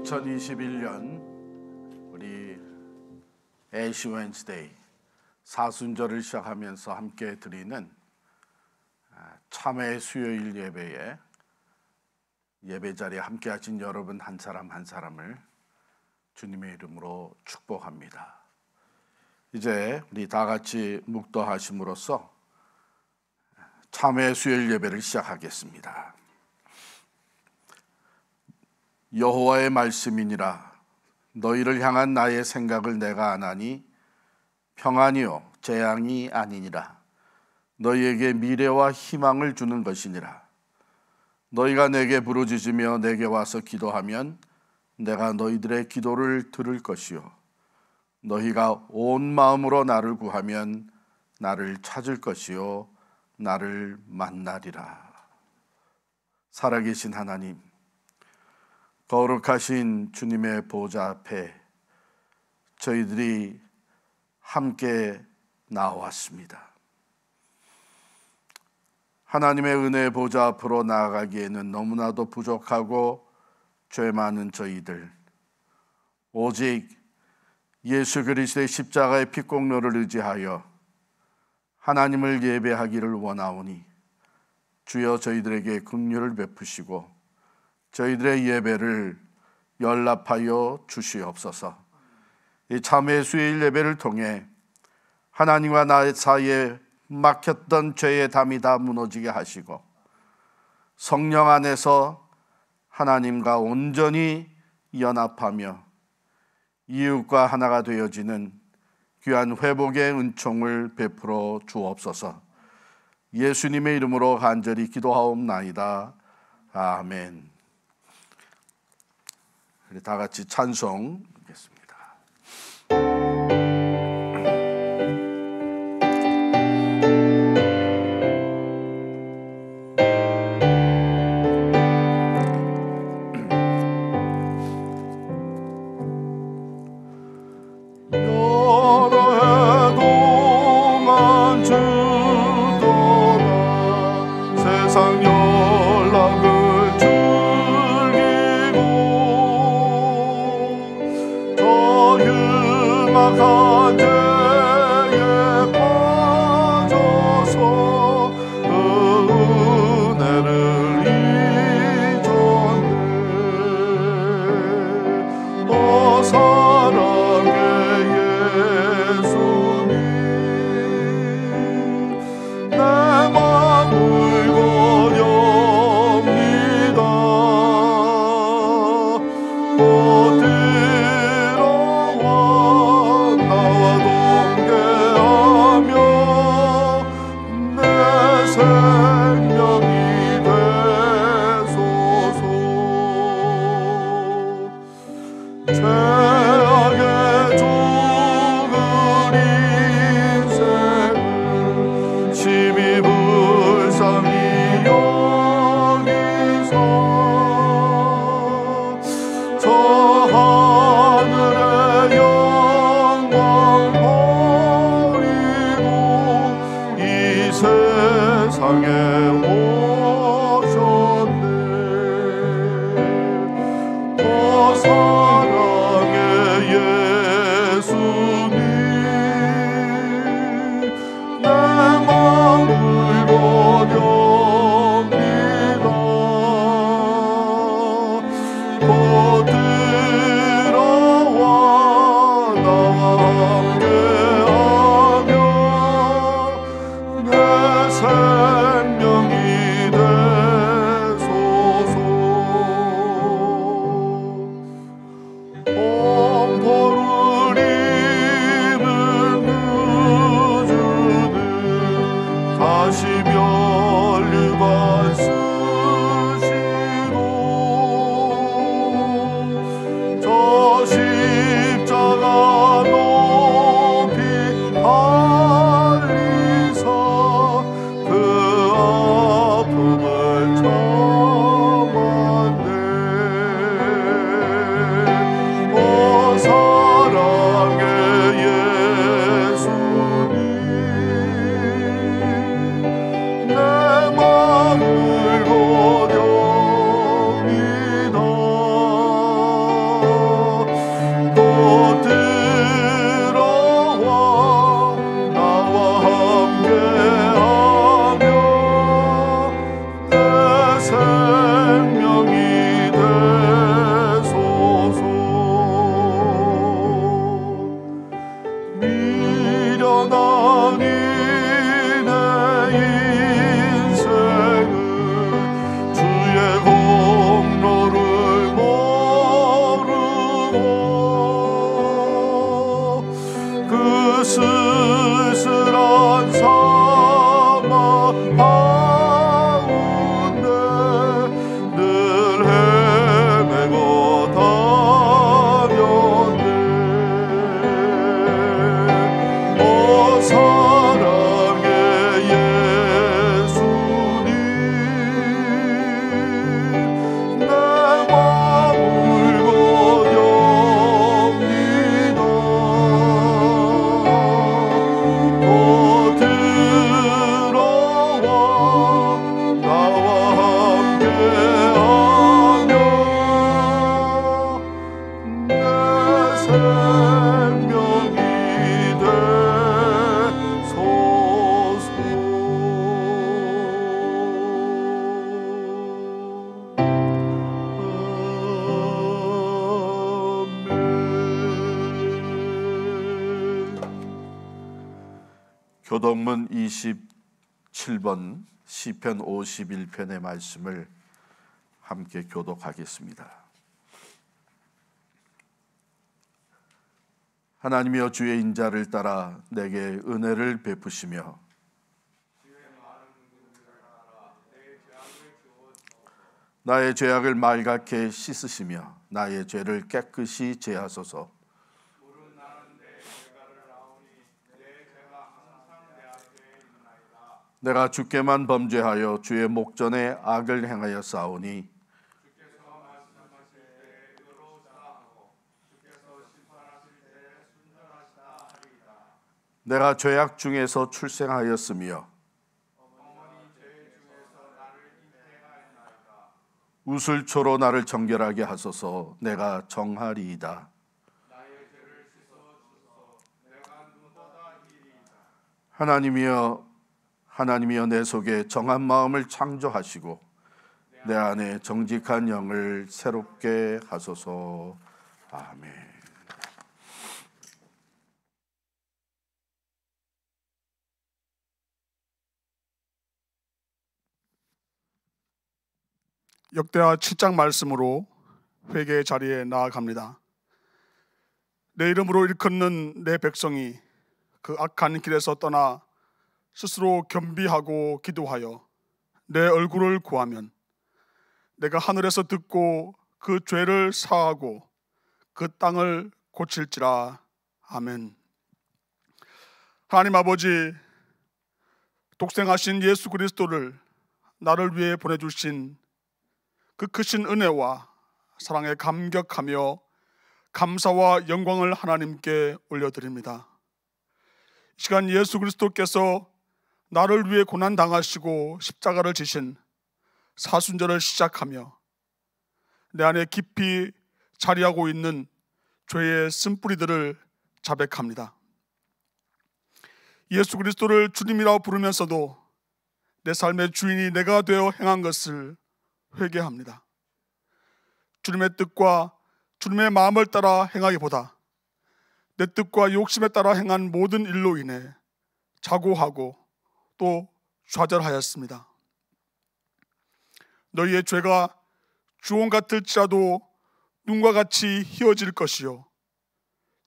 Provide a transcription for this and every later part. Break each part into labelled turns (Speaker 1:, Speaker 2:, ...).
Speaker 1: 2021년 우리 애쉬 웬스데이 사순절을 시작하면서 함께 드리는 참회 수요일 예배에 예배 자리에 함께 하신 여러분 한 사람 한 사람을 주님의 이름으로 축복합니다. 이제 우리 다 같이 묵도하심으로써 참회 수요일 예배를 시작하겠습니다. 여호와의 말씀이니라. 너희를 향한 나의 생각을 내가 아나니 평안이요 재앙이 아니니라. 너희에게 미래와 희망을 주는 것이니라. 너희가 내게 부르짖으며 내게 와서 기도하면 내가 너희들의 기도를 들을 것이요 너희가 온 마음으로 나를 구하면 나를 찾을 것이요 나를 만나리라. 살아계신 하나님, 거룩하신 주님의 보좌 앞에 저희들이 함께 나왔습니다. 하나님의 은혜의 보좌 앞으로 나아가기에는 너무나도 부족하고 죄 많은 저희들, 오직 예수 그리스도의 십자가의 피공로를 의지하여 하나님을 예배하기를 원하오니 주여 저희들에게 긍휼을 베푸시고 저희들의 예배를 연락하여 주시옵소서. 이 참회 수요일 예배를 통해 하나님과 나의 사이에 막혔던 죄의 담이 다 무너지게 하시고 성령 안에서 하나님과 온전히 연합하며 이웃과 하나가 되어지는 귀한 회복의 은총을 베풀어 주옵소서. 예수님의 이름으로 간절히 기도하옵나이다. 아멘. 우리 다 같이 찬송 하겠습니다.
Speaker 2: 다시 면류관 쓰시고
Speaker 1: 교동문 27번 시편 51편의 말씀을 함께 교독하겠습니다. 하나님이여 주의 인자를 따라 내게 은혜를 베푸시며 나의 죄악을 말갛게 씻으시며 나의 죄를 깨끗이 제하소서. 내가 주께만 범죄하여 주의 목전에 악을 행하여 싸우니 내가 죄악 중에서 출생하였으며 우슬초로 나를 정결하게 하소서. 내가 정하리이다. 하나님이여 내 속에 정한 마음을 창조하시고 내 안에 정직한 영을 새롭게 하소서. 아멘.
Speaker 2: 역대하 7장 말씀으로 회개의 자리에 나아갑니다. 내 이름으로 일컫는 내 백성이 그 악한 길에서 떠나 스스로 겸비하고 기도하여 내 얼굴을 구하면 내가 하늘에서 듣고 그 죄를 사하고 그 땅을 고칠지라. 아멘. 하나님 아버지, 독생하신 예수 그리스도를 나를 위해 보내주신 그 크신 은혜와 사랑에 감격하며 감사와 영광을 하나님께 올려드립니다. 이 시간 예수 그리스도께서 나를 위해 고난당하시고 십자가를 지신 사순절을 시작하며 내 안에 깊이 자리하고 있는 죄의 쓴뿌리들을 자백합니다. 예수 그리스도를 주님이라고 부르면서도 내 삶의 주인이 내가 되어 행한 것을 회개합니다. 주님의 뜻과 주님의 마음을 따라 행하기보다 내 뜻과 욕심에 따라 행한 모든 일로 인해 자고하고 또 좌절하였습니다. 너희의 죄가 주홍 같을지라도 눈과 같이 희어질 것이요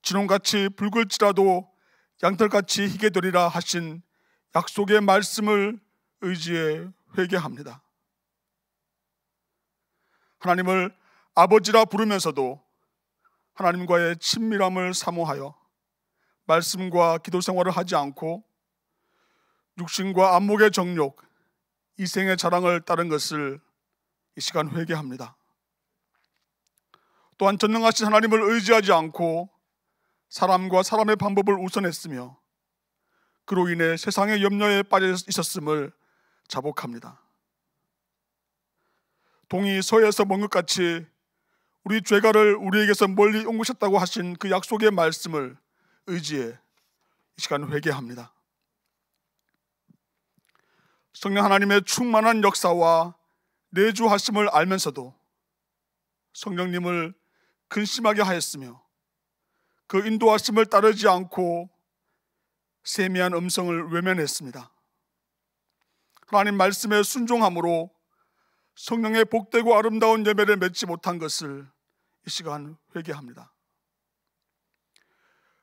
Speaker 2: 진홍같이 붉을지라도 양털같이 희게 되리라 하신 약속의 말씀을 의지해 회개합니다. 하나님을 아버지라 부르면서도 하나님과의 친밀함을 사모하여 말씀과 기도 생활을 하지 않고 육신과 안목의 정욕, 이생의 자랑을 따른 것을 이 시간 회개합니다. 또한 전능하신 하나님을 의지하지 않고 사람과 사람의 방법을 우선했으며 그로 인해 세상의 염려에 빠져 있었음을 자복합니다. 동이 서에서 먼 것 같이 우리 죄가를 우리에게서 멀리 옮기셨다고 하신 그 약속의 말씀을 의지해 이 시간 회개합니다. 성령 하나님의 충만한 역사와 내주하심을 알면서도 성령님을 근심하게 하였으며 그 인도하심을 따르지 않고 세미한 음성을 외면했습니다. 하나님 말씀에 순종함으로 성령의 복되고 아름다운 예배를 맺지 못한 것을 이 시간 회개합니다.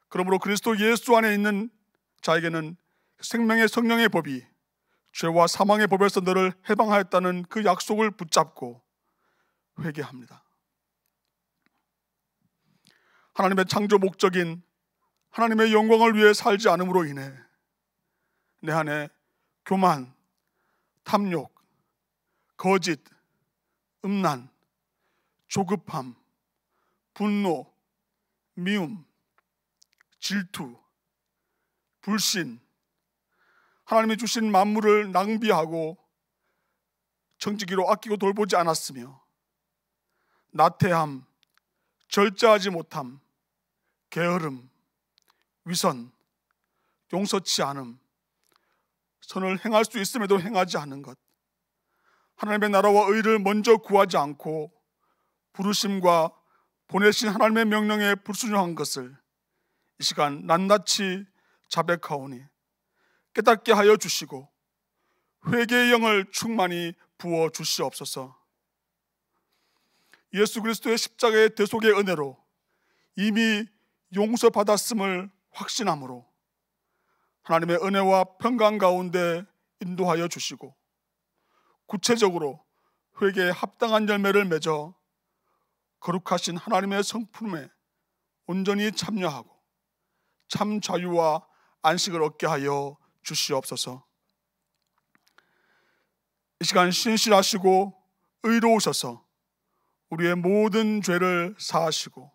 Speaker 2: 그러므로 그리스도 예수 안에 있는 자에게는 생명의 성령의 법이 죄와 사망의 법에서 너를 해방하였다는 그 약속을 붙잡고 회개합니다. 하나님의 창조 목적인 하나님의 영광을 위해 살지 않음으로 인해 내 안에 교만, 탐욕, 거짓, 음란, 조급함, 분노, 미움, 질투, 불신, 하나님이 주신 만물을 낭비하고 정직이로 아끼고 돌보지 않았으며 나태함, 절제하지 못함, 게으름, 위선, 용서치 않음, 선을 행할 수 있음에도 행하지 않는 것, 하나님의 나라와 의를 먼저 구하지 않고 부르심과 보내신 하나님의 명령에 불순종한 것을 이 시간 낱낱이 자백하오니 깨닫게 하여 주시고 회개의 영을 충만히 부어 주시옵소서. 예수 그리스도의 십자가의 대속의 은혜로 이미 용서받았음을 확신함으로 하나님의 은혜와 평강 가운데 인도하여 주시고 구체적으로 회개에 합당한 열매를 맺어 거룩하신 하나님의 성품에 온전히 참여하고 참 자유와 안식을 얻게 하여 주시옵소서. 이 시간 신실하시고 의로우셔서 우리의 모든 죄를 사하시고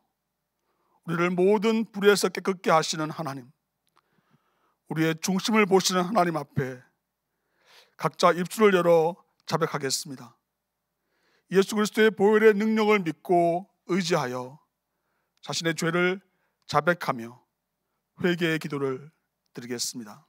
Speaker 2: 우리를 모든 불의에서 깨끗게 하시는 하나님, 우리의 중심을 보시는 하나님 앞에 각자 입술을 열어 자백하겠습니다. 예수 그리스도의 보혈의 능력을 믿고 의지하여 자신의 죄를 자백하며 회개의 기도를 드리겠습니다.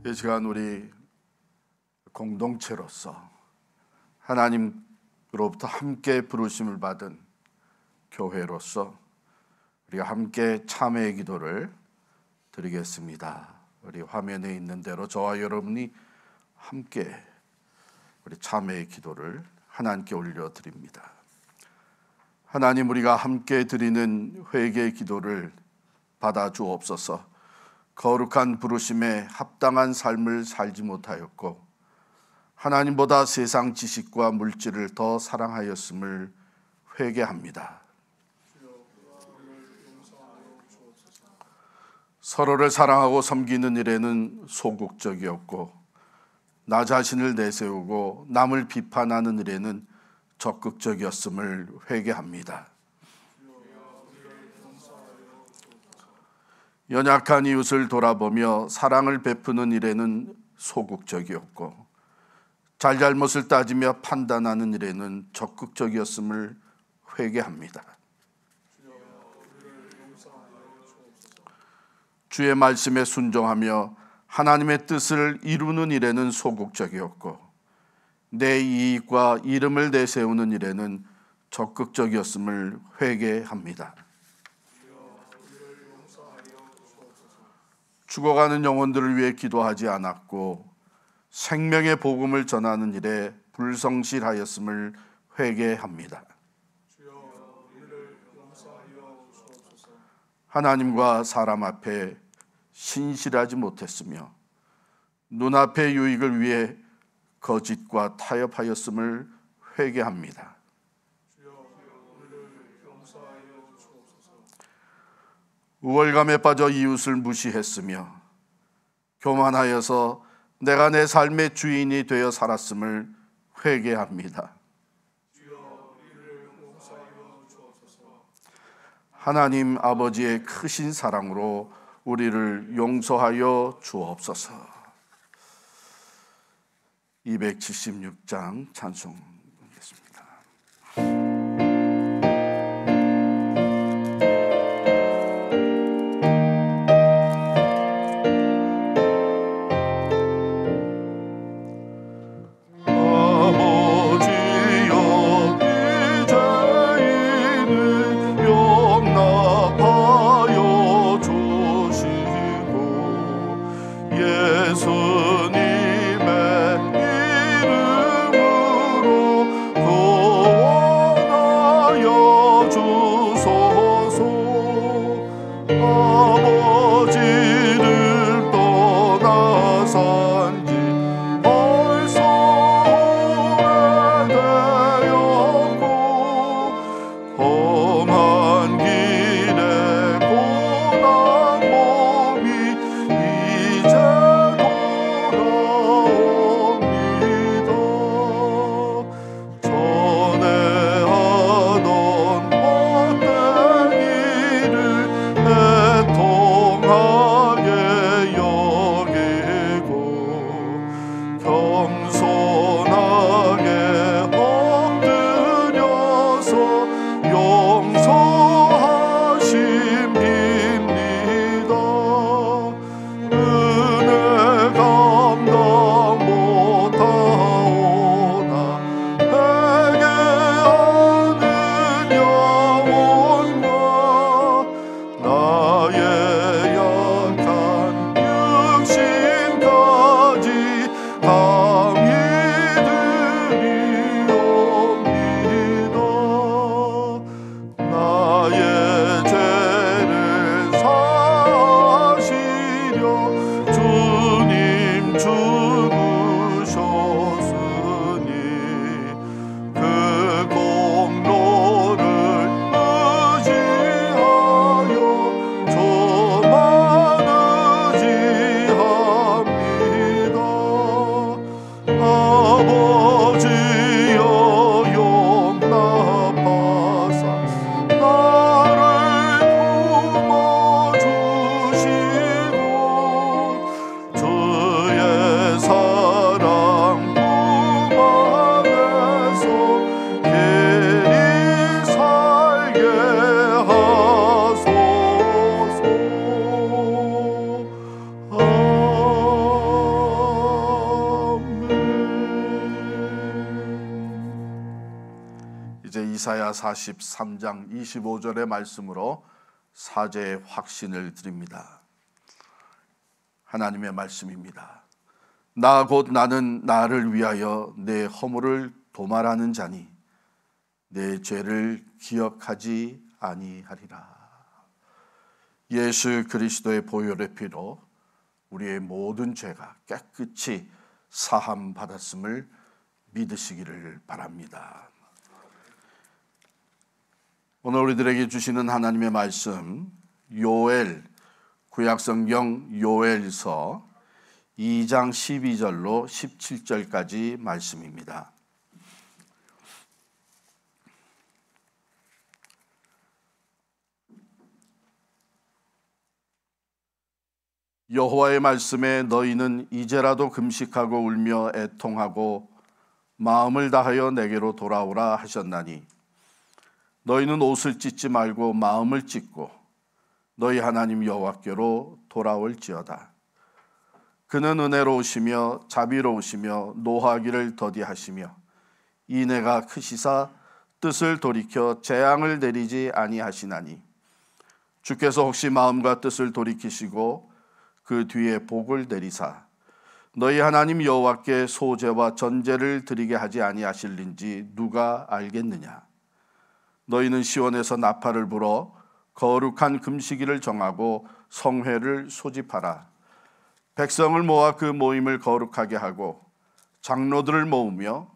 Speaker 1: 이 시간 우리 공동체로서 하나님으로 그로부터 함께 부르심을 받은 교회로서 우리가 함께 참회의 기도를 드리겠습니다. 우리 화면에 있는 대로 저와 여러분이 함께 우리 참회의 기도를 하나님께 올려드립니다. 하나님, 우리가 함께 드리는 회개의 기도를 받아 주옵소서. 거룩한 부르심에 합당한 삶을 살지 못하였고 하나님보다 세상 지식과 물질을 더 사랑하였음을 회개합니다. 서로를 사랑하고 섬기는 일에는 소극적이었고 나 자신을 내세우고 남을 비판하는 일에는 적극적이었음을 회개합니다. 연약한 이웃을 돌아보며 사랑을 베푸는 일에는 소극적이었고 잘잘못을 따지며 판단하는 일에는 적극적이었음을 회개합니다. 주의 말씀에 순종하며 하나님의 뜻을 이루는 일에는 소극적이었고 내 이익과 이름을 내세우는 일에는 적극적이었음을 회개합니다. 죽어가는 영혼들을 위해 기도하지 않았고 생명의 복음을 전하는 일에 불성실하였음을 회개합니다. 하나님과 사람 앞에 신실하지 못했으며 눈앞의 유익을 위해 거짓과 타협하였음을 회개합니다. 우월감에 빠져 이웃을 무시했으며 교만하여서 내가 내 삶의 주인이 되어 살았음을 회개합니다. 하나님 아버지의 크신 사랑으로 우리를 용서하여 주옵소서. 276장 찬송하겠습니다. 이사야 43장 25절의 말씀으로 사죄의 확신을 드립니다. 하나님의 말씀입니다. 나 곧 나는 나를 위하여 내 허물을 도말하는 자니 내 죄를 기억하지 아니하리라. 예수 그리스도의 보혈의 피로 우리의 모든 죄가 깨끗이 사함 받았음을 믿으시기를 바랍니다. 오늘 우리들에게 주시는 하나님의 말씀, 요엘, 구약성경 요엘서 2장 12절로 17절까지 말씀입니다. 여호와의 말씀에 너희는 이제라도 금식하고 울며 애통하고 마음을 다하여 내게로 돌아오라 하셨나니 너희는 옷을 찢지 말고 마음을 찢고 너희 하나님 여호와께로 돌아올지어다. 그는 은혜로우시며 자비로우시며 노하기를 더디하시며 인애가 크시사 뜻을 돌이켜 재앙을 내리지 아니하시나니 주께서 혹시 마음과 뜻을 돌이키시고 그 뒤에 복을 내리사 너희 하나님 여호와께 소제와 전제를 드리게 하지 아니하실는지 누가 알겠느냐. 너희는 시온에서 나팔을 불어 거룩한 금식일을 정하고 성회를 소집하라. 백성을 모아 그 모임을 거룩하게 하고 장로들을 모으며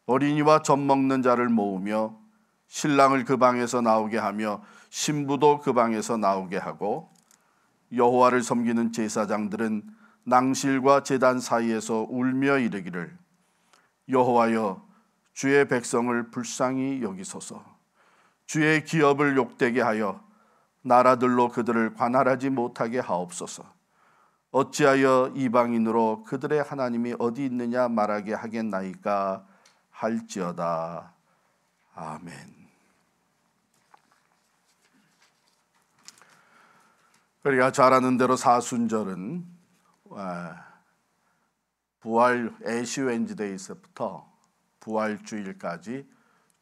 Speaker 1: 어린이와 젖 먹는 자를 모으며 신랑을 그 방에서 나오게 하며 신부도 그 방에서 나오게 하고 여호와를 섬기는 제사장들은 낭실과 제단 사이에서 울며 이르기를 여호와여 주의 백성을 불쌍히 여기소서. 주의 기업을 욕되게 하여 나라들로 그들을 관할하지 못하게 하옵소서. 어찌하여 이방인으로 그들의 하나님이 어디 있느냐 말하게 하겠나이까 할지어다. 아멘. 우리가 잘 아는 대로 사순절은 부활 애시 웬즈데이서부터 부활주일까지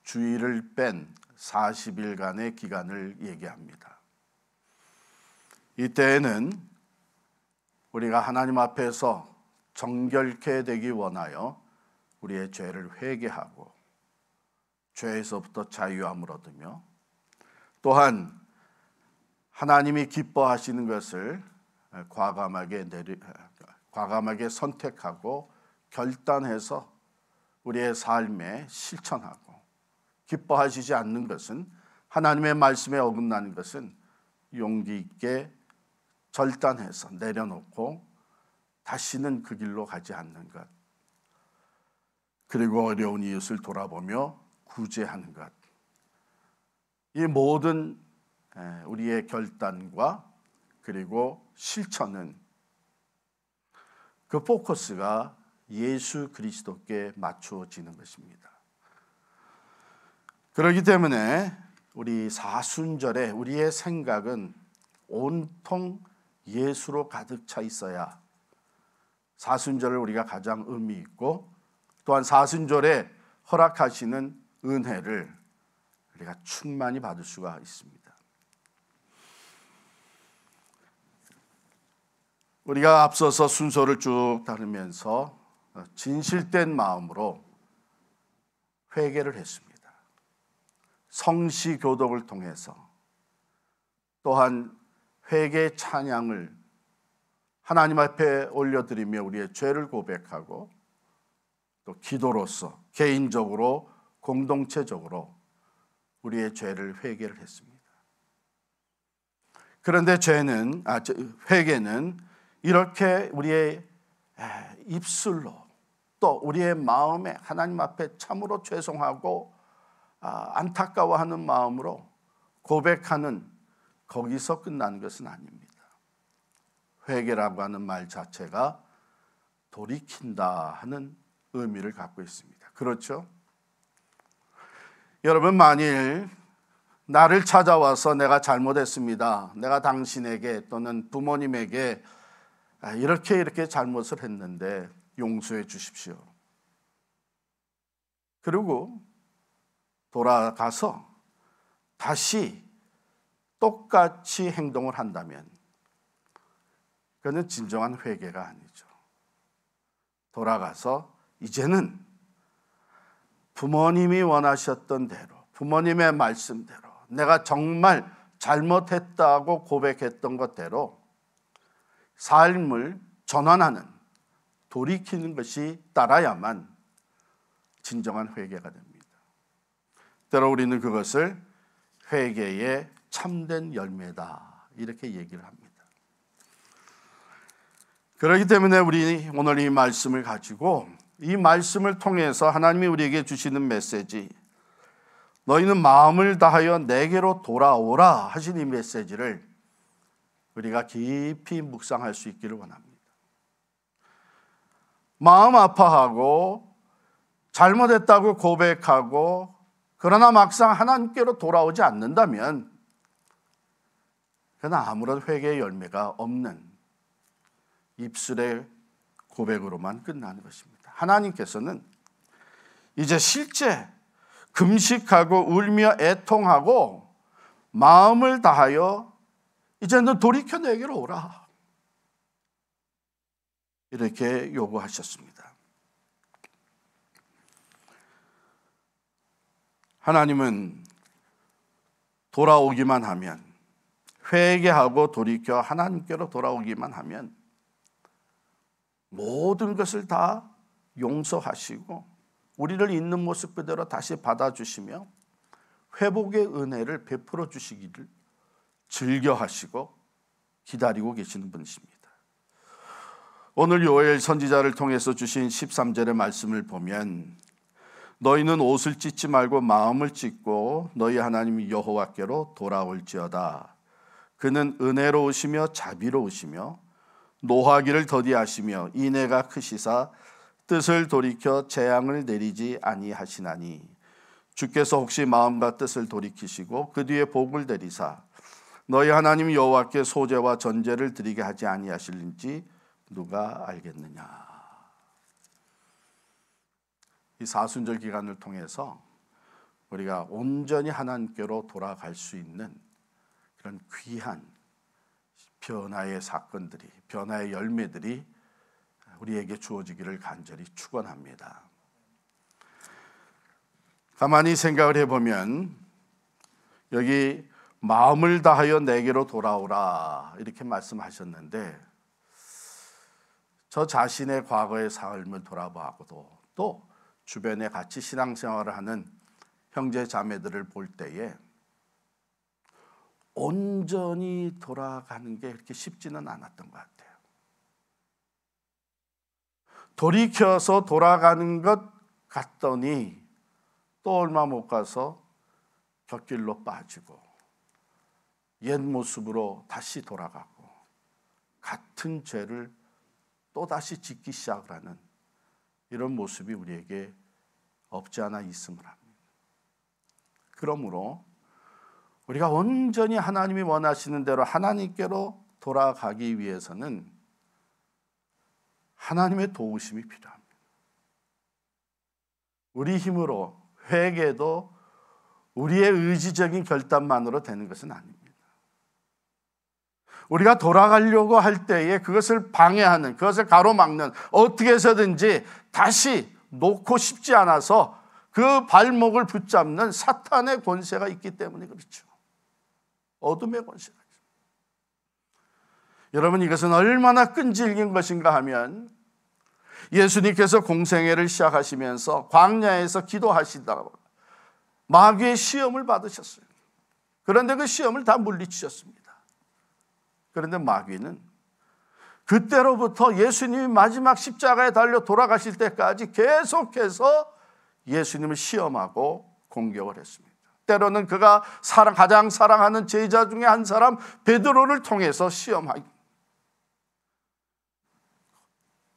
Speaker 1: 주일을 뺀 40일간의 기간을 얘기합니다. 이때에는 우리가 하나님 앞에서 정결케 되기 원하여 우리의 죄를 회개하고 죄에서부터 자유함을 얻으며 또한 하나님이 기뻐하시는 것을 과감하게 선택하고 결단해서 우리의 삶에 실천하고 기뻐하시지 않는 것은 하나님의 말씀에 어긋나는 것은 용기 있게 결단해서 내려놓고 다시는 그 길로 가지 않는 것, 그리고 어려운 이웃을 돌아보며 구제하는 것, 이 모든 우리의 결단과 그리고 실천은 그 포커스가 예수 그리스도께 맞추어지는 것입니다. 그렇기 때문에 우리 사순절에 우리의 생각은 온통 예수로 가득 차 있어야 사순절을 우리가 가장 의미 있고 또한 사순절에 허락하시는 은혜를 우리가 충만히 받을 수가 있습니다. 우리가 앞서서 순서를 쭉 따르면서 진실된 마음으로 회개를 했습니다. 성시 교독을 통해서 또한 회개 찬양을 하나님 앞에 올려드리며 우리의 죄를 고백하고 또 기도로서 개인적으로 공동체적으로 우리의 죄를 회개를 했습니다. 그런데 회개는 이렇게 우리의 입술로 또 우리의 마음에 하나님 앞에 참으로 죄송하고 안타까워하는 마음으로 고백하는 거기서 끝나는 것은 아닙니다. 회개라고 하는 말 자체가 돌이킨다 하는 의미를 갖고 있습니다. 그렇죠? 여러분, 만일 나를 찾아와서 내가 잘못했습니다, 내가 당신에게 또는 부모님에게 이렇게 잘못을 했는데 용서해 주십시오, 그리고 돌아가서 다시 똑같이 행동을 한다면 그는 진정한 회개가 아니죠. 돌아가서 이제는 부모님이 원하셨던 대로, 부모님의 말씀대로, 내가 정말 잘못했다고 고백했던 것대로 삶을 전환하는, 돌이키는 것이 따라야만 진정한 회개가 됩니다. 때로 우리는 그것을 회개의 참된 열매다 이렇게 얘기를 합니다. 그렇기 때문에 우리 오늘 이 말씀을 가지고, 이 말씀을 통해서 하나님이 우리에게 주시는 메시지, 너희는 마음을 다하여 내게로 돌아오라 하신 이 메시지를 우리가 깊이 묵상할 수 있기를 원합니다. 마음 아파하고 잘못했다고 고백하고 그러나 막상 하나님께로 돌아오지 않는다면 그는 아무런 회개의 열매가 없는 입술의 고백으로만 끝나는 것입니다. 하나님께서는 이제 실제 금식하고 울며 애통하고 마음을 다하여 이제 너 돌이켜 내게로 오라 이렇게 요구하셨습니다. 하나님은 돌아오기만 하면, 회개하고 돌이켜 하나님께로 돌아오기만 하면 모든 것을 다 용서하시고 우리를 있는 모습 그대로 다시 받아주시며 회복의 은혜를 베풀어 주시기를 즐겨하시고 기다리고 계시는 분이십니다. 오늘 요엘 선지자를 통해서 주신 13절의 말씀을 보면 너희는 옷을 찢지 말고 마음을 찢고 너희 하나님 여호와께로 돌아올지어다. 그는 은혜로우시며 자비로우시며 노하기를 더디하시며 인애가 크시사 뜻을 돌이켜 재앙을 내리지 아니하시나니 주께서 혹시 마음과 뜻을 돌이키시고 그 뒤에 복을 내리사 너희 하나님 여호와께 소제와 전제를 드리게 하지 아니하실는지 누가 알겠느냐. 이 사순절 기간을 통해서 우리가 온전히 하나님께로 돌아갈 수 있는 그런 귀한 변화의 사건들이, 변화의 열매들이 우리에게 주어지기를 간절히 축원합니다. 가만히 생각을 해보면 여기 마음을 다하여 내게로 돌아오라 이렇게 말씀하셨는데 저 자신의 과거의 삶을 돌아보고도 또 주변에 같이 신앙생활을 하는 형제 자매들을 볼 때에 온전히 돌아가는 게 그렇게 쉽지는 않았던 것 같아요. 돌이켜서 돌아가는 것 같더니 또 얼마 못 가서 곁길로 빠지고 옛 모습으로 다시 돌아가고 같은 죄를 또다시 짓기 시작을 하는 이런 모습이 우리에게 없지 않아 있음을 합니다. 그러므로 우리가 온전히 하나님이 원하시는 대로 하나님께로 돌아가기 위해서는 하나님의 도우심이 필요합니다. 우리 힘으로 회개도 우리의 의지적인 결단만으로 되는 것은 아닙니다. 우리가 돌아가려고 할 때에 그것을 방해하는, 그것을 가로막는, 어떻게 해서든지 다시 놓고 싶지 않아서 그 발목을 붙잡는 사탄의 권세가 있기 때문에 그렇죠. 어둠의 권세가 있죠. 여러분, 이것은 얼마나 끈질긴 것인가 하면 예수님께서 공생애를 시작하시면서 광야에서 기도하시다가 마귀의 시험을 받으셨어요. 그런데 그 시험을 다 물리치셨습니다. 그런데 마귀는 그때로부터 예수님이 마지막 십자가에 달려 돌아가실 때까지 계속해서 예수님을 시험하고 공격을 했습니다. 때로는 그가 가장 사랑하는 제자 중에 한 사람 베드로를 통해서 시험하기,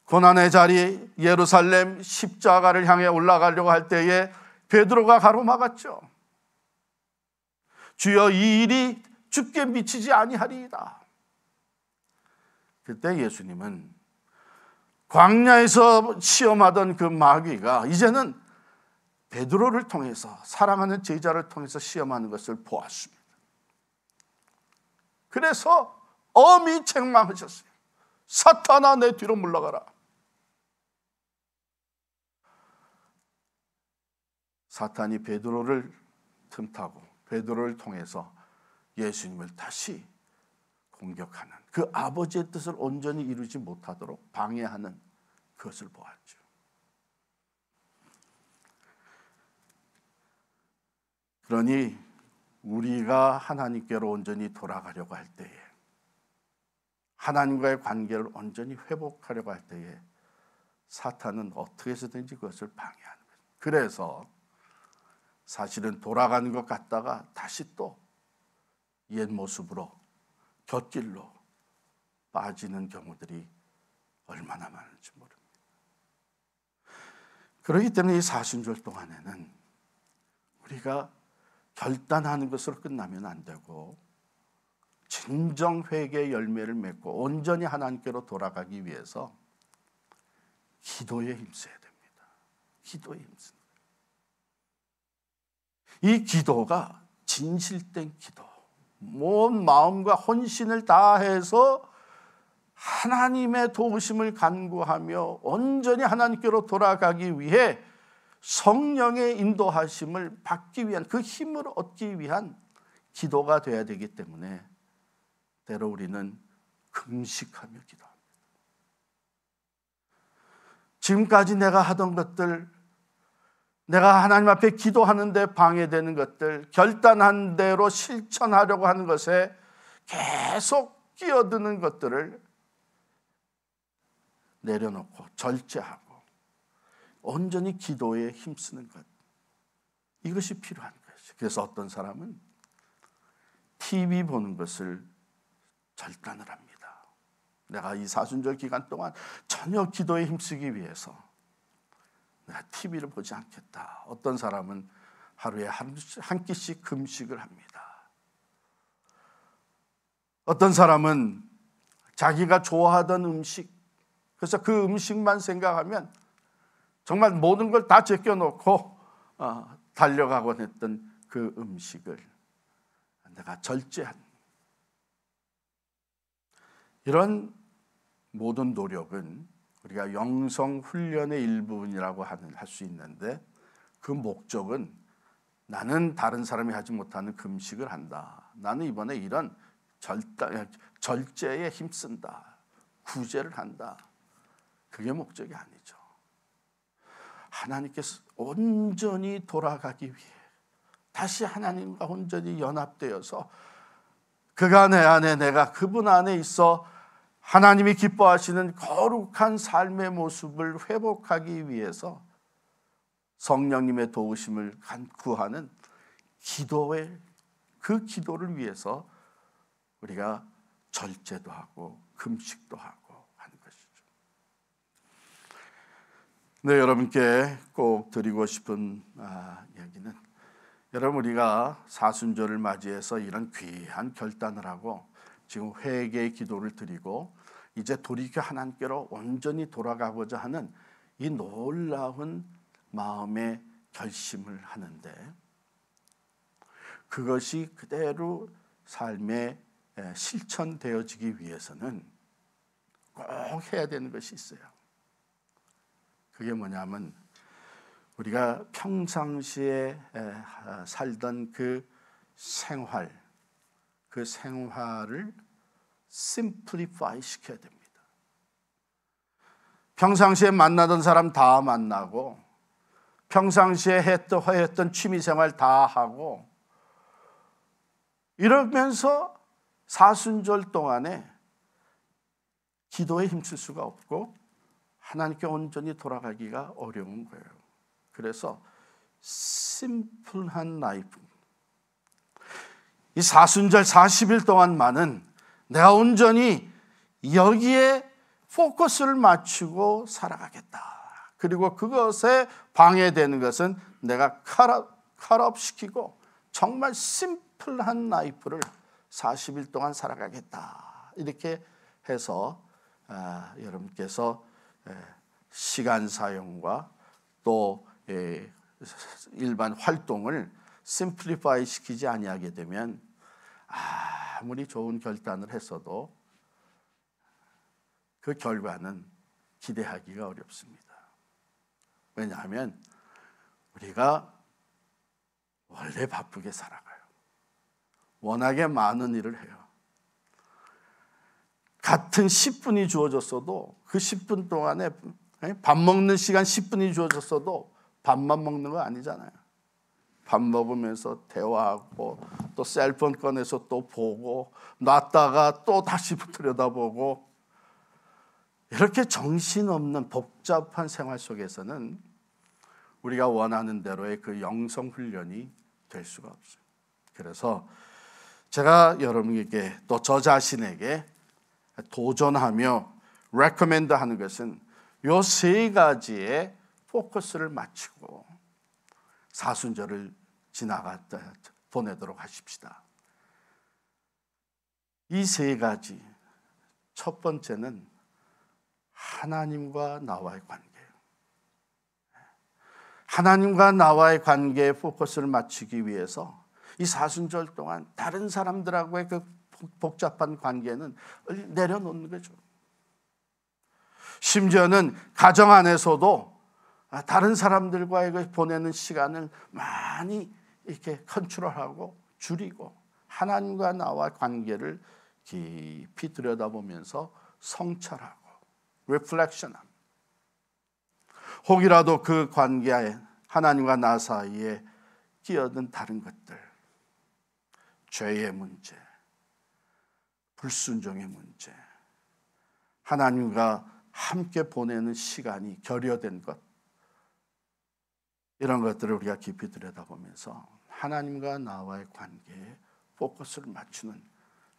Speaker 1: 고난의 자리 예루살렘 십자가를 향해 올라가려고 할 때에 베드로가 가로막았죠. 주여, 이 일이 주께 미치지 아니하리이다. 그때 예수님은 광야에서 시험하던 그 마귀가 이제는 베드로를 통해서, 사랑하는 제자를 통해서 시험하는 것을 보았습니다. 그래서 엄히 책망하셨어요. 사탄아, 내 뒤로 물러가라. 사탄이 베드로를 틈타고 베드로를 통해서 예수님을 다시 공격하는, 그 아버지의 뜻을 온전히 이루지 못하도록 방해하는 그것을 보았죠. 그러니 우리가 하나님께로 온전히 돌아가려고 할 때에, 하나님과의 관계를 온전히 회복하려고 할 때에 사탄은 어떻게 해서든지 그것을 방해하는 거예요. 그래서 사실은 돌아가는 것 같다가 다시 또 옛 모습으로, 곁길로 빠지는 경우들이 얼마나 많은지 모릅니다. 그렇기 때문에 이 사순절 동안에는 우리가 결단하는 것으로 끝나면 안 되고, 진정 회개의 열매를 맺고 온전히 하나님께로 돌아가기 위해서 기도에 힘써야 됩니다. 기도에 힘쓰는 거예요. 이 기도가 진실된 기도, 온 마음과 혼신을 다해서 하나님의 도우심을 간구하며 온전히 하나님께로 돌아가기 위해 성령의 인도하심을 받기 위한, 그 힘을 얻기 위한 기도가 되어야 되기 때문에 때로 우리는 금식하며 기도합니다. 지금까지 내가 하던 것들, 내가 하나님 앞에 기도하는데 방해되는 것들, 결단한 대로 실천하려고 하는 것에 계속 끼어드는 것들을 내려놓고 절제하고 온전히 기도에 힘쓰는 것, 이것이 필요한 것이죠. 그래서 어떤 사람은 TV 보는 것을 절단을 합니다. 내가 이 사순절 기간 동안 전혀 기도에 힘쓰기 위해서 내가 TV를 보지 않겠다. 어떤 사람은 하루에 한 끼씩 금식을 합니다. 어떤 사람은 자기가 좋아하던 음식, 그래서 그 음식만 생각하면 정말 모든 걸 다 제껴놓고 달려가곤 했던 그 음식을 내가 절제한, 이런 모든 노력은 우리가 영성 훈련의 일부분이라고 할 수 있는데, 그 목적은 나는 다른 사람이 하지 못하는 금식을 한다, 나는 이번에 이런 절제에 힘쓴다, 구제를 한다, 그게 목적이 아니죠. 하나님께서 온전히 돌아가기 위해 다시 하나님과 온전히 연합되어서 그가 내 안에, 내가 그분 안에 있어 하나님이 기뻐하시는 거룩한 삶의 모습을 회복하기 위해서 성령님의 도우심을 구하는 기도의, 그 기도를 위해서 우리가 절제도 하고 금식도 하고 하는 것이죠. 네, 여러분께 꼭 드리고 싶은 이야기는, 여러분 우리가 사순절을 맞이해서 이런 귀한 결단을 하고 지금 회개의 기도를 드리고 이제 돌이켜 하나님께로 온전히 돌아가고자 하는 이 놀라운 마음의 결심을 하는데, 그것이 그대로 삶에 실천되어지기 위해서는 꼭 해야 되는 것이 있어요. 그게 뭐냐면, 우리가 평상시에 살던 그 생활을 심플리파이 시켜야 됩니다. 평상시에 만나던 사람 다 만나고, 평상시에 했던 취미생활 다 하고, 이러면서 사순절 동안에 기도에 힘쓸 수가 없고 하나님께 온전히 돌아가기가 어려운 거예요. 그래서 심플한 라이프, 이 사순절 40일 동안만은 내가 온전히 여기에 포커스를 맞추고 살아가겠다. 그리고 그것에 방해되는 것은 내가 컷업시키고 정말 심플한 라이프를 40일 동안 살아가겠다. 이렇게 해서 여러분께서 시간 사용과 또 일반 활동을 심플리파이 시키지 아니하게 되면 아무리 좋은 결단을 했어도 그 결과는 기대하기가 어렵습니다. 왜냐하면 우리가 원래 바쁘게 살아가요. 워낙에 많은 일을 해요. 같은 10분이 주어졌어도 그 10분 동안에 밥 먹는 시간 10분이 주어졌어도 밥만 먹는 거 아니잖아요. 밥 먹으면서 대화하고 또 셀폰 꺼내서 또 보고 놨다가 또 다시 들여다보고 이렇게 정신없는 복잡한 생활 속에서는 우리가 원하는 대로의 그 영성 훈련이 될 수가 없어요. 그래서 제가 여러분에게 또 저 자신에게 도전하며 recommend 하는 것은 요 세 가지에 포커스를 맞추고 사순절을 보내도록 하십시다. 이 세 가지, 첫 번째는 하나님과 나와의 관계예요. 하나님과 나와의 관계에 포커스를 맞추기 위해서 이 사순절 동안 다른 사람들하고의 그 복잡한 관계는 내려놓는 거죠. 심지어는 가정 안에서도 다른 사람들과의 보내는 시간을 많이 이렇게 컨트롤하고 줄이고 하나님과 나와 관계를 깊이 들여다보면서 성찰하고 리플렉션하고 혹이라도 그 관계에 하나님과 나 사이에 끼어든 다른 것들, 죄의 문제, 불순종의 문제, 하나님과 함께 보내는 시간이 결여된 것, 이런 것들을 우리가 깊이 들여다보면서 하나님과 나와의 관계에 포커스를 맞추는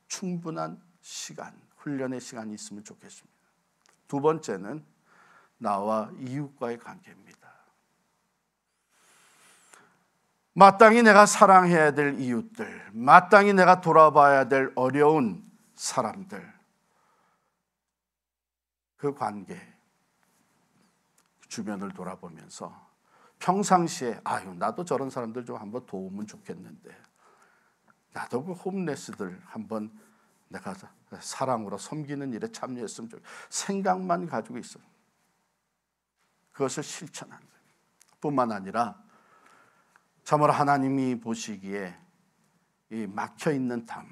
Speaker 1: 충분한 시간, 훈련의 시간이 있으면 좋겠습니다. 두 번째는 나와 이웃과의 관계입니다. 마땅히 내가 사랑해야 될 이웃들, 마땅히 내가 돌아봐야 될 어려운 사람들, 그 관계, 주변을 돌아보면서 평상시에 나도 저런 사람들 좀 한번 도우면 좋겠는데, 나도 그 홈레스들 한번 내가 사랑으로 섬기는 일에 참여했으면 좋겠다, 생각만 가지고 있어요. 그것을 실천하는 거예요. 뿐만 아니라 참으로 하나님이 보시기에 이 막혀있는 담,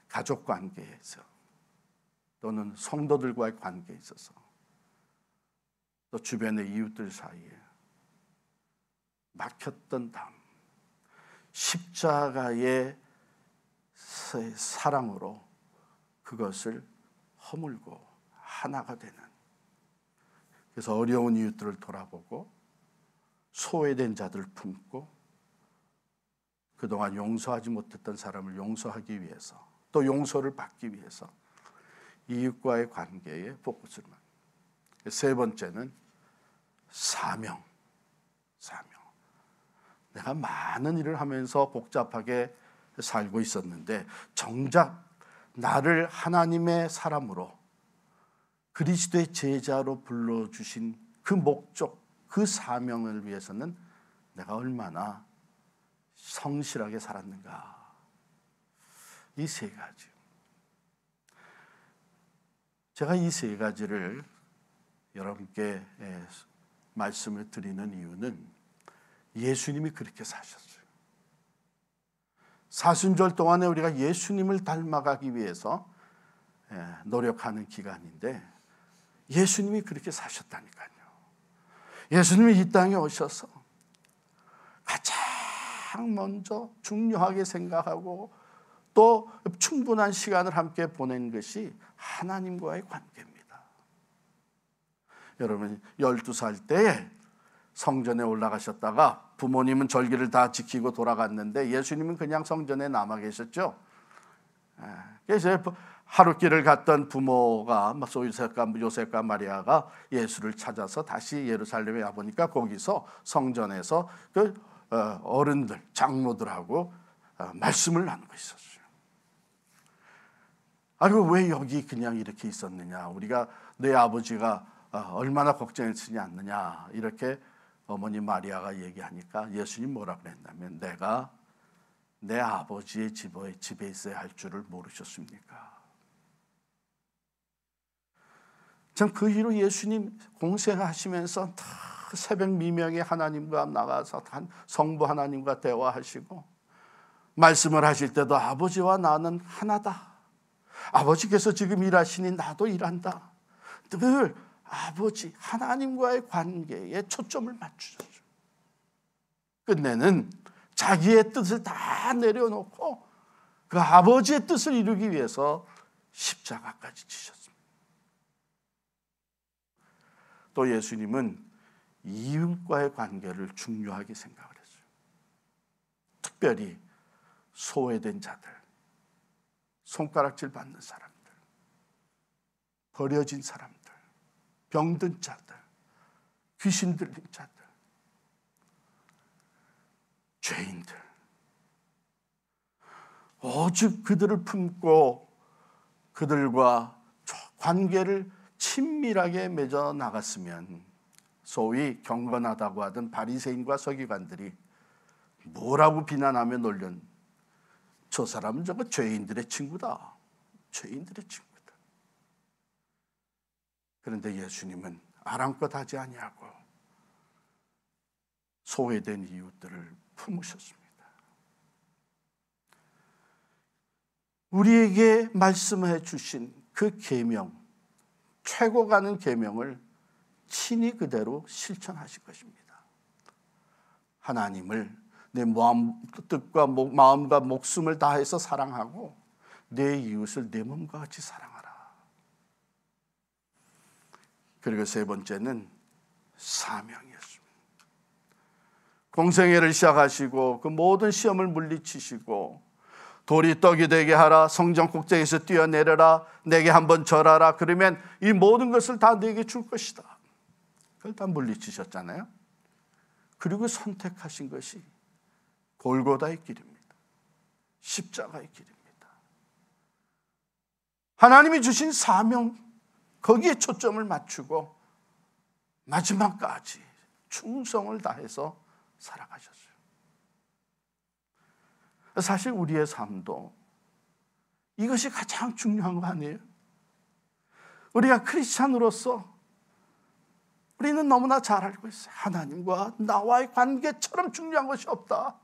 Speaker 1: 가족 관계에서 또는 성도들과의 관계에 있어서 또 주변의 이웃들 사이에 막혔던 담, 십자가의 사랑으로 그것을 허물고 하나가 되는, 그래서 어려운 이웃들을 돌아보고 소외된 자들을 품고 그동안 용서하지 못했던 사람을 용서하기 위해서 또 용서를 받기 위해서 이웃과의 관계에 포커스를 맞는. 세 번째는 사명. 내가 많은 일을 하면서 복잡하게 살고 있었는데 정작 나를 하나님의 사람으로 그리스도의 제자로 불러주신 그 목적, 그 사명을 위해서는 내가 얼마나 성실하게 살았는가. 이 세 가지. 제가 이 세 가지를 여러분께 말씀을 드리는 이유는 예수님이 그렇게 사셨어요. 사순절 동안에 우리가 예수님을 닮아가기 위해서 노력하는 기간인데 예수님이 그렇게 사셨다니까요. 예수님이 이 땅에 오셔서 가장 먼저 중요하게 생각하고 또 충분한 시간을 함께 보낸 것이 하나님과의 관계입니다. 여러분 12살 때에 성전에 올라가셨다가 부모님은 절기를 다 지키고 돌아갔는데 예수님은 그냥 성전에 남아 계셨죠. 그래서 하룻길을 갔던 부모가 요셉과 마리아가 예수를 찾아서 다시 예루살렘에 와보니까 거기서 성전에서 그 어른들, 장로들하고 말씀을 나누고 있었어요. 왜 여기 그냥 이렇게 있었느냐, 우리가 내 아버지가 얼마나 걱정했으지 않느냐, 이렇게 어머니 마리아가 얘기하니까 예수님 뭐라 그랬냐면 내가 내 아버지의 집에 있어야 할 줄을 모르셨습니까? 참 그 이후로 예수님 공생하시면서 다 새벽 미명에 하나님과 나가서 성부 하나님과 대화하시고 말씀을 하실 때도 아버지와 나는 하나다. 아버지께서 지금 일하시니 나도 일한다. 늘 아버지 하나님과의 관계에 초점을 맞추셨죠. 끝내는 자기의 뜻을 다 내려놓고 그 아버지의 뜻을 이루기 위해서 십자가까지 지셨습니다. 또 예수님은 이웃과의 관계를 중요하게 생각을 했어요. 특별히 소외된 자들, 손가락질 받는 사람들, 버려진 사람들, 병든 자들, 귀신 들린 자들, 죄인들, 오직 그들을 품고 그들과 관계를 친밀하게 맺어 나갔으면 소위 경건하다고 하던 바리새인과 서기관들이 뭐라고 비난하며 놀린 저 사람은 저거 죄인들의 친구다. 죄인들의 친구다. 그런데 예수님은 아랑껏 하지 아니하고 소외된 이웃들을 품으셨습니다. 우리에게 말씀해 주신 그 계명, 최고 가는 계명을 친히 그대로 실천하실 것입니다. 하나님을 내 뜻과 마음과 목숨을 다해서 사랑하고 내 이웃을 내 몸과 같이 사랑하라. 그리고 세 번째는 사명이었습니다. 공생애를 시작하시고 그 모든 시험을 물리치시고 돌이 떡이 되게 하라, 성전 꼭대기에서 뛰어내려라, 내게 한번 절하라. 그러면 이 모든 것을 다 내게 줄 것이다. 그걸 다 물리치셨잖아요. 그리고 선택하신 것이 골고다의 길입니다. 십자가의 길입니다. 하나님이 주신 사명, 거기에 초점을 맞추고 마지막까지 충성을 다해서 살아가셨어요. 사실 우리의 삶도 이것이 가장 중요한 거 아니에요? 우리가 크리스찬으로서 우리는 너무나 잘 알고 있어요. 하나님과 나와의 관계처럼 중요한 것이 없다.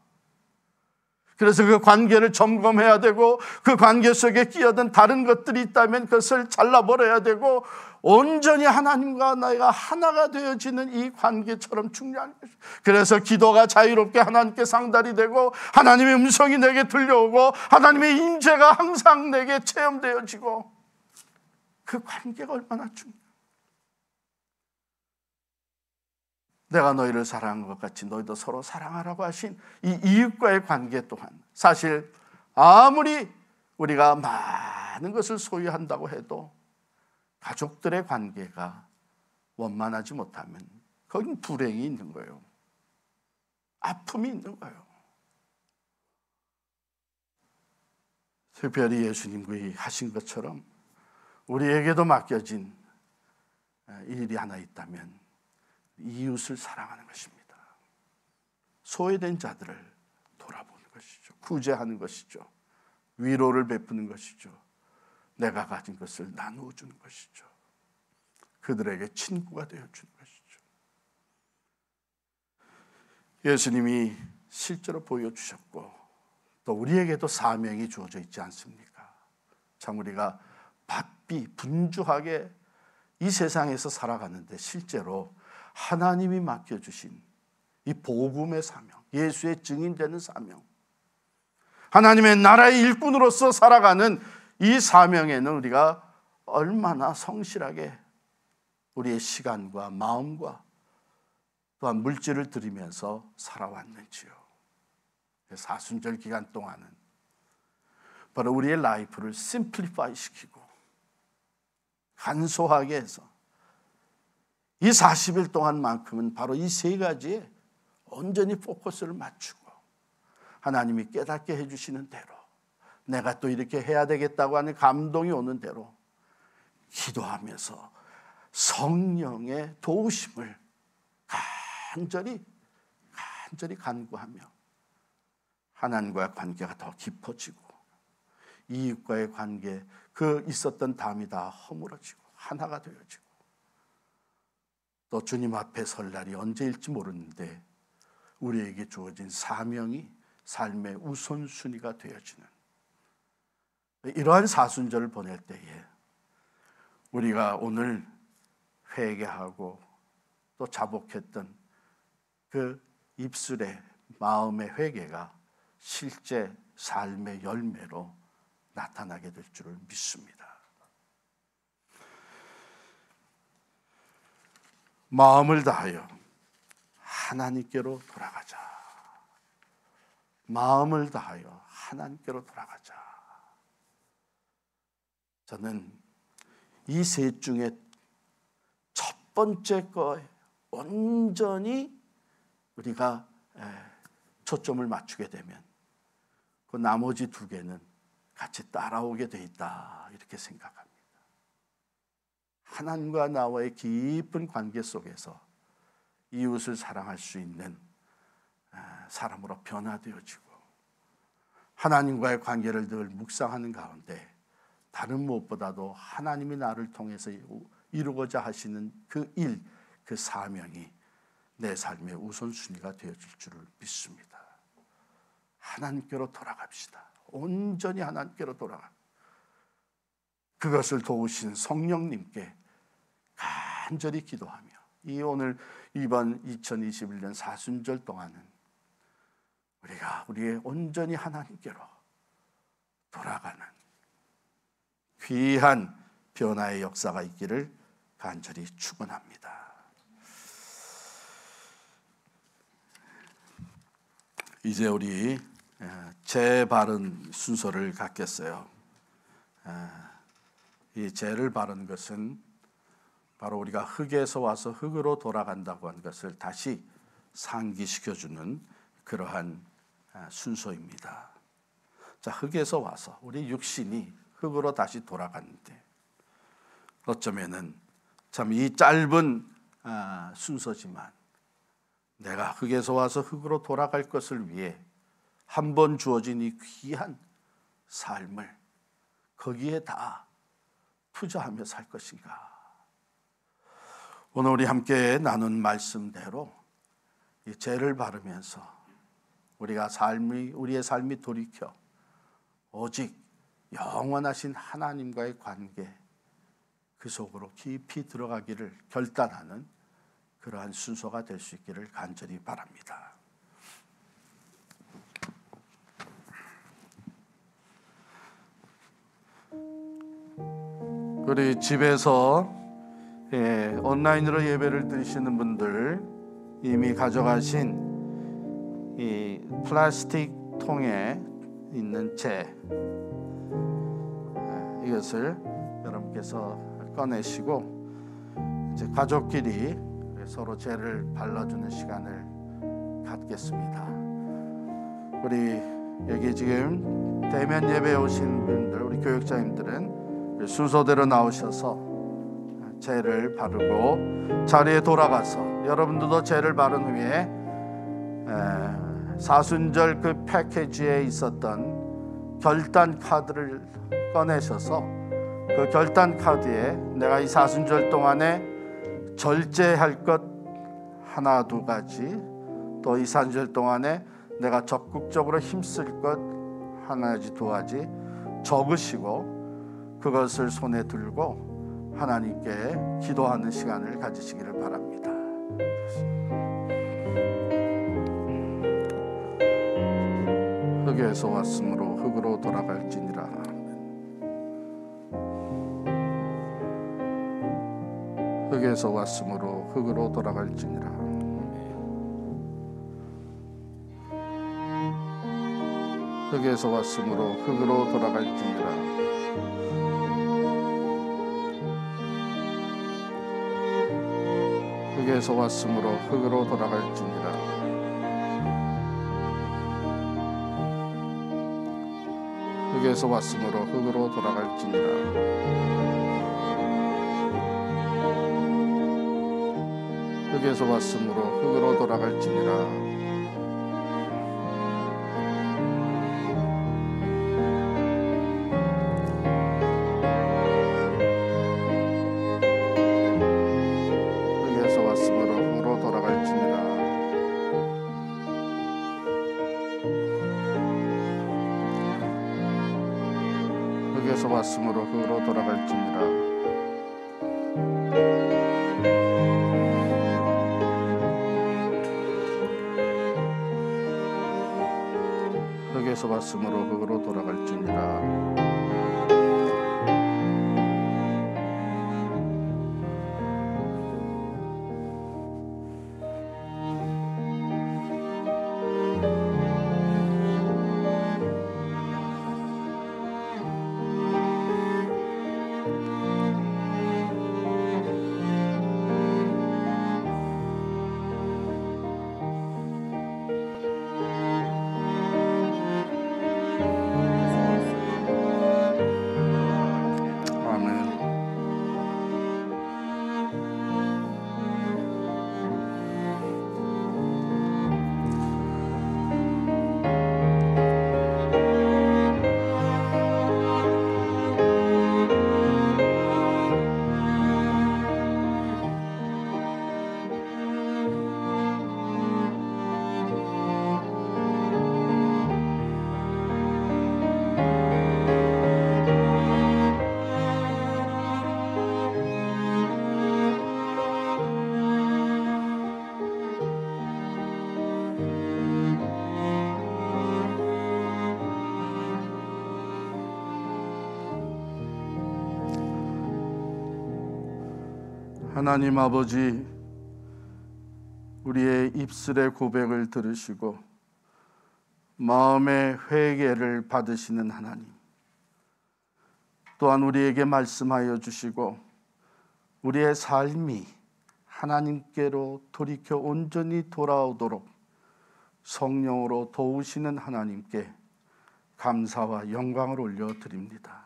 Speaker 1: 그래서 그 관계를 점검해야 되고 그 관계 속에 끼어든 다른 것들이 있다면 그것을 잘라버려야 되고 온전히 하나님과 나가 하나가 되어지는 이 관계처럼 중요한 것이죠. 그래서 기도가 자유롭게 하나님께 상달이 되고 하나님의 음성이 내게 들려오고 하나님의 임재가 항상 내게 체험되어지고 그 관계가 얼마나 중요해요. 내가 너희를 사랑한 것 같이 너희도 서로 사랑하라고 하신 이 이웃과의 관계 또한 사실 아무리 우리가 많은 것을 소유한다고 해도 가족들의 관계가 원만하지 못하면 거긴 불행이 있는 거예요. 아픔이 있는 거예요. 특별히 예수님이 하신 것처럼 우리에게도 맡겨진 일이 하나 있다면 이웃을 사랑하는 것입니다. 소외된 자들을 돌아보는 것이죠. 구제하는 것이죠. 위로를 베푸는 것이죠. 내가 가진 것을 나누어 주는 것이죠. 그들에게 친구가 되어 주는 것이죠. 예수님이 실제로 보여주셨고 또 우리에게도 사명이 주어져 있지 않습니까? 참 우리가 바삐 분주하게 이 세상에서 살아가는데 실제로 하나님이 맡겨주신 이 복음의 사명, 예수의 증인되는 사명, 하나님의 나라의 일꾼으로서 살아가는 이 사명에는 우리가 얼마나 성실하게 우리의 시간과 마음과 또한 물질을 들이면서 살아왔는지요. 사순절 기간 동안은 바로 우리의 라이프를 심플리파이 시키고 간소하게 해서 이 40일 동안만큼은 바로 이 세 가지에 온전히 포커스를 맞추고 하나님이 깨닫게 해주시는 대로 내가 또 이렇게 해야 되겠다고 하는 감동이 오는 대로 기도하면서 성령의 도우심을 간절히 간구하며 하나님과의 관계가 더 깊어지고 이웃과의 관계, 그 있었던 담이 다 허물어지고 하나가 되어지고 또 주님 앞에 설 날이 언제일지 모르는데 우리에게 주어진 사명이 삶의 우선순위가 되어지는 이러한 사순절을 보낼 때에 우리가 오늘 회개하고 또 자복했던 그 입술의 마음의 회개가 실제 삶의 열매로 나타나게 될 줄을 믿습니다. 마음을 다하여 하나님께로 돌아가자. 마음을 다하여 하나님께로 돌아가자. 저는 이 셋 중에 첫 번째 거에 온전히 우리가 초점을 맞추게 되면 그 나머지 두 개는 같이 따라오게 돼 있다, 이렇게 생각합니다. 하나님과 나와의 깊은 관계 속에서 이웃을 사랑할 수 있는 사람으로 변화되어지고 하나님과의 관계를 늘 묵상하는 가운데 다른 무엇보다도 하나님이 나를 통해서 이루고자 하시는 그 일, 그 사명이 내 삶의 우선순위가 되어질 줄을 믿습니다. 하나님께로 돌아갑시다. 온전히 하나님께로 돌아가. 그것을 도우신 성령님께 간절히 기도하며 이 오늘 이번 2021년 사순절 동안은 우리가 우리의 온전히 하나님께로 돌아가는 귀한 변화의 역사가 있기를 간절히 축원합니다. 이제 우리 재바른 순서를 갖겠어요. 이 재를 바른 것은 바로 우리가 흙에서 와서 흙으로 돌아간다고 하는 것을 다시 상기시켜주는 그러한 순서입니다. 자, 흙에서 와서 우리 육신이 흙으로 다시 돌아가는데 어쩌면은 참 이 짧은 순서지만 내가 흙에서 와서 흙으로 돌아갈 것을 위해 한 번 주어진 이 귀한 삶을 거기에 다 투자하며 살 것인가? 오늘 우리 함께 나눈 말씀대로 이 죄를 바르면서 우리의 삶이 돌이켜 오직 영원하신 하나님과의 관계 그 속으로 깊이 들어가기를 결단하는 그러한 순서가 될 수 있기를 간절히 바랍니다. 우리 집에서 온라인으로 예배를 드리시는 분들 이미 가져가신 이 플라스틱 통에 있는 재 이것을 여러분께서 꺼내시고 이제 가족끼리 서로 재를 발라주는 시간을 갖겠습니다. 우리 여기 지금 대면 예배에 오신 분들, 우리 교육자님들은 순서대로 나오셔서 재를 바르고 자리에 돌아가서 여러분들도 재를 바른 후에 사순절 그 패키지에 있었던 결단 카드를 꺼내셔서 그 결단 카드에 내가 이 사순절 동안에 절제할 것 하나 두 가지, 또 이 사순절 동안에 내가 적극적으로 힘쓸 것 하나지 두 가지 적으시고 그것을 손에 들고 하나님께 기도하는 시간을 가지시기를 바랍니다. 흙에서 왔으므로 흙으로 돌아갈지니라. 흙에서 왔으므로 흙으로 돌아갈지니라. 흙에서 왔으므로 흙으로 돌아갈지니라. 흙에서 왔으므로 흙으로 돌아갈지니라. 흙에서 왔으므로 흙으로 돌아갈지니라. 흙에서 왔으므로 흙으로 돌아갈지니라. 흙에서 왔으므로 흙으로 돌아갈지니라. 흙에서 왔으므로 흙으로 돌아갈지니라. 하나님 아버지, 우리의 입술의 고백을 들으시고 마음의 회개를 받으시는 하나님, 또한 우리에게 말씀하여 주시고 우리의 삶이 하나님께로 돌이켜 온전히 돌아오도록 성령으로 도우시는 하나님께 감사와 영광을 올려드립니다.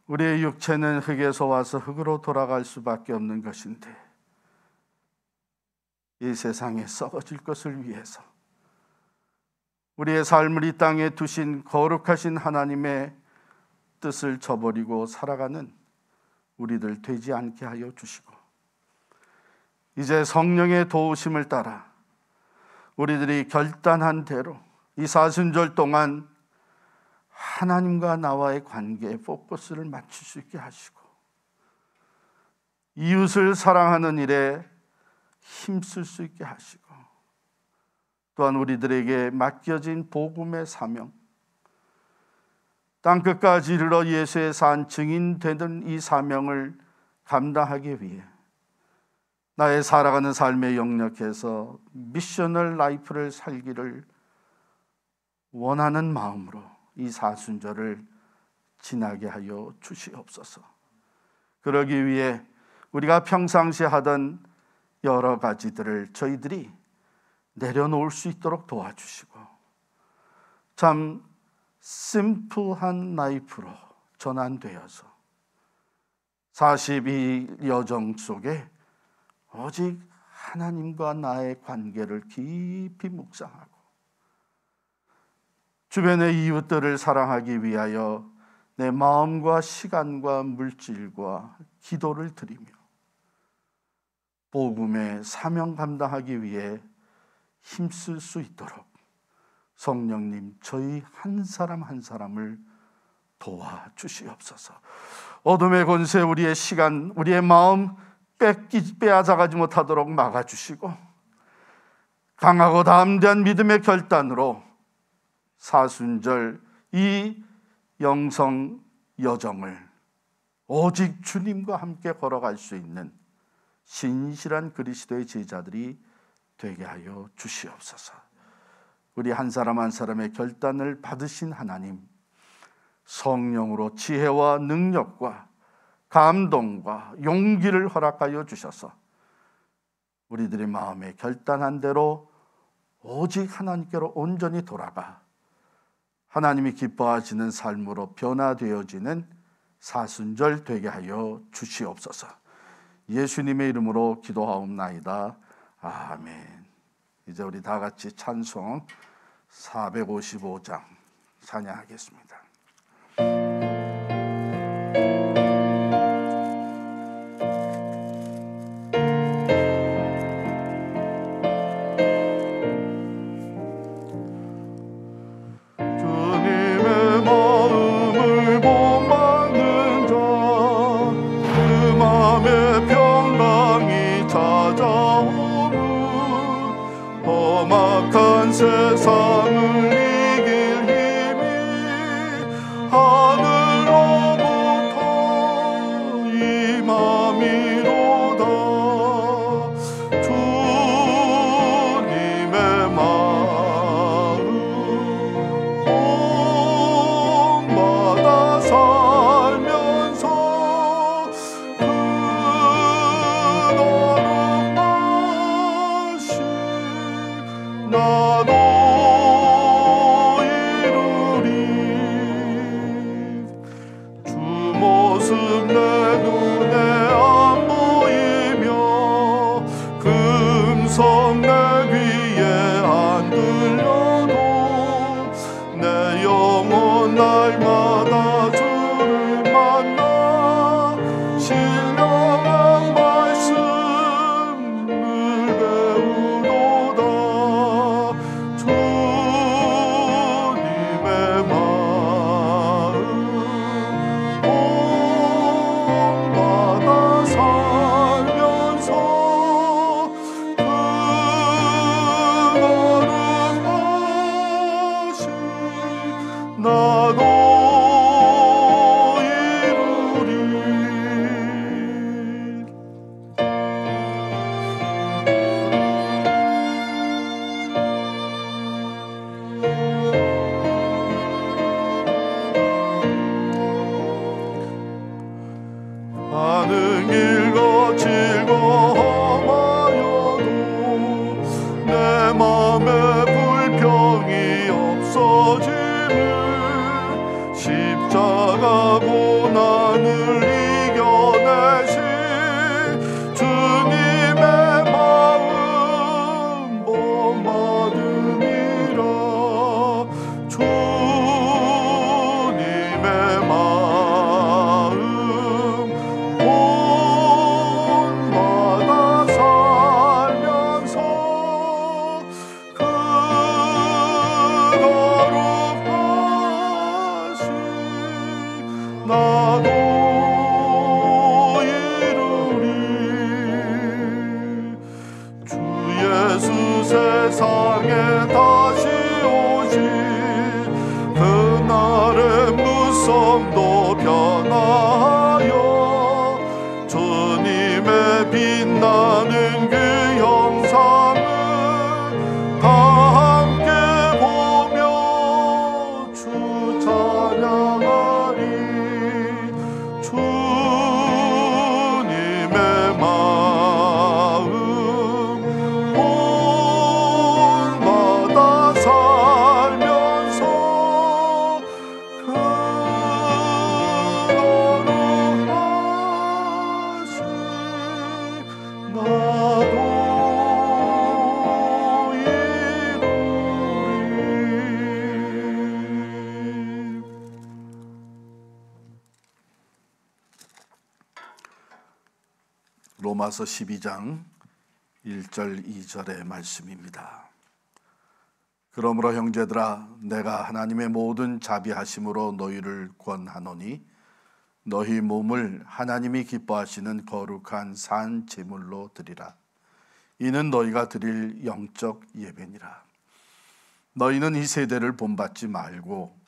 Speaker 1: 우리의 육체는 흙에서 와서 흙으로 돌아갈 수밖에 없는 것인데, 이 세상에 썩어질 것을 위해서 우리의 삶을 이 땅에 두신 거룩하신 하나님의 뜻을 저버리고 살아가는 우리들 되지 않게 하여 주시고, 이제 성령의 도우심을 따라 우리들이 결단한 대로 이 사순절 동안 하나님과 나와의 관계에 포커스를 맞출 수 있게 하시고, 이웃을 사랑하는 일에 힘쓸 수 있게 하시고, 또한 우리들에게 맡겨진 복음의 사명, 땅끝까지 이르러 예수의 산 증인 되는 이 사명을 감당하기 위해 나의 살아가는 삶의 영역에서 미셔널 라이프를 살기를 원하는 마음으로 이 사순절을 지나게 하여 주시옵소서. 그러기 위해 우리가 평상시 하던 여러 가지들을 저희들이 내려놓을 수 있도록 도와주시고, 참 심플한 라이프로 전환되어서 42일 여정 속에 오직 하나님과 나의 관계를 깊이 묵상하고 주변의 이웃들을 사랑하기 위하여 내 마음과 시간과 물질과 기도를 드리며 복음의 사명 감당하기 위해 힘쓸 수 있도록 성령님, 저희 한 사람 한 사람을 도와주시옵소서. 어둠의 권세, 우리의 시간, 우리의 마음 빼앗아가지 못하도록 막아주시고, 강하고 담대한 믿음의 결단으로 사순절 이 영성 여정을 오직 주님과 함께 걸어갈 수 있는 신실한 그리스도의 제자들이 되게 하여 주시옵소서. 우리 한 사람 한 사람의 결단을 받으신 하나님, 성령으로 지혜와 능력과 감동과 용기를 허락하여 주셔서 우리들의 마음에 결단한 대로 오직 하나님께로 온전히 돌아가 하나님이 기뻐하시는 삶으로 변화되어지는 사순절 되게 하여 주시옵소서. 예수님의 이름으로 기도하옵나이다. 아멘. 이제 우리 다 같이 찬송 455장 찬양하겠습니다.
Speaker 3: 세상을 이길 힘이 하늘로부터 임함이로다. 주님의 마음 본받아 살면서 거룩하신 나도 내 눈에 안 보이며 금성 내 귀에 안 들려도 내 영혼 날마다 주를 만나 신령한 말씀을 배우도다. 주님의 마음 살면서 거룩하신 나도 이루리. 가는 길 거칠고 험하여도 내 맘에 불평이 없어지는 십자가 고난을 이겨내신 주님의 마음 본받음이라. 주님의 마음 본받아 살면서 거룩하신 나도 이루리. 주 예수 세상에 다시 오신 그날의 무성도 변하여 주님의 빛나는 그 형상을 다 함께 보며 주 찬양하리. 주님의 마음 본받아 살면서 거룩하신 나도 이루리.
Speaker 1: 로마서 12장 1절 2절의 말씀입니다. 그러므로 형제들아 내가 하나님의 모든 자비하심으로 너희를 권하노니 너희 몸을 하나님이 기뻐하시는 거룩한 산 제물로 드리라. 이는 너희가 드릴 영적 예배니라. 너희는 이 세대를 본받지 말고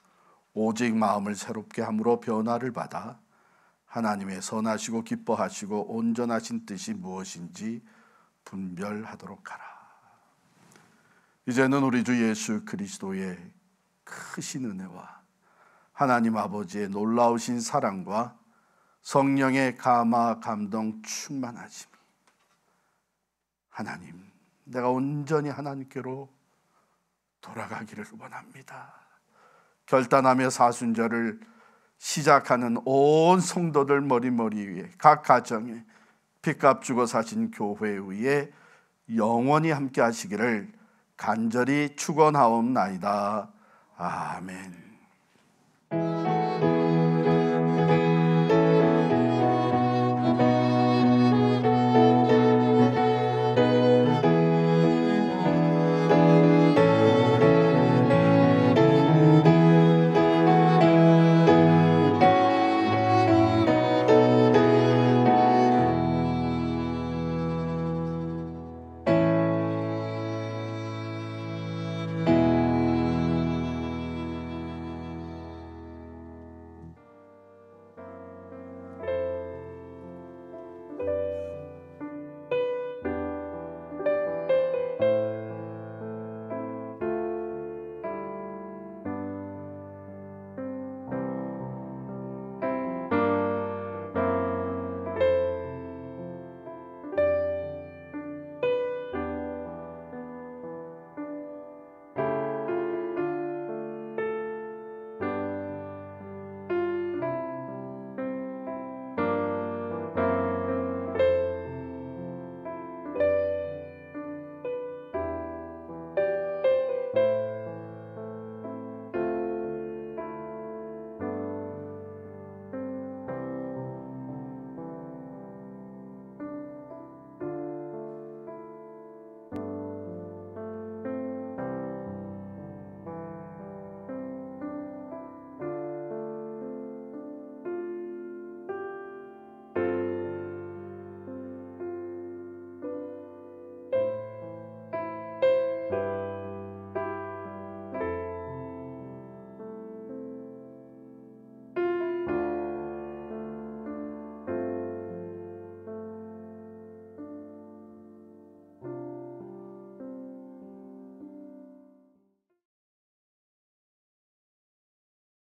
Speaker 1: 오직 마음을 새롭게 함으로 변화를 받아 하나님의 선하시고 기뻐하시고 온전하신 뜻이 무엇인지 분별하도록 하라. 이제는 우리 주 예수 그리스도의 크신 은혜와 하나님 아버지의 놀라우신 사랑과 성령의 감화 감동 충만하심이 하나님, 내가 온전히 하나님께로 돌아가기를 원합니다. 결단하며 사순절을 시작하는 온 성도들 머리머리 위에 각 가정에 피값 주고 사신 교회 위에 영원히 함께 하시기를 간절히 축원하옵나이다. 아멘.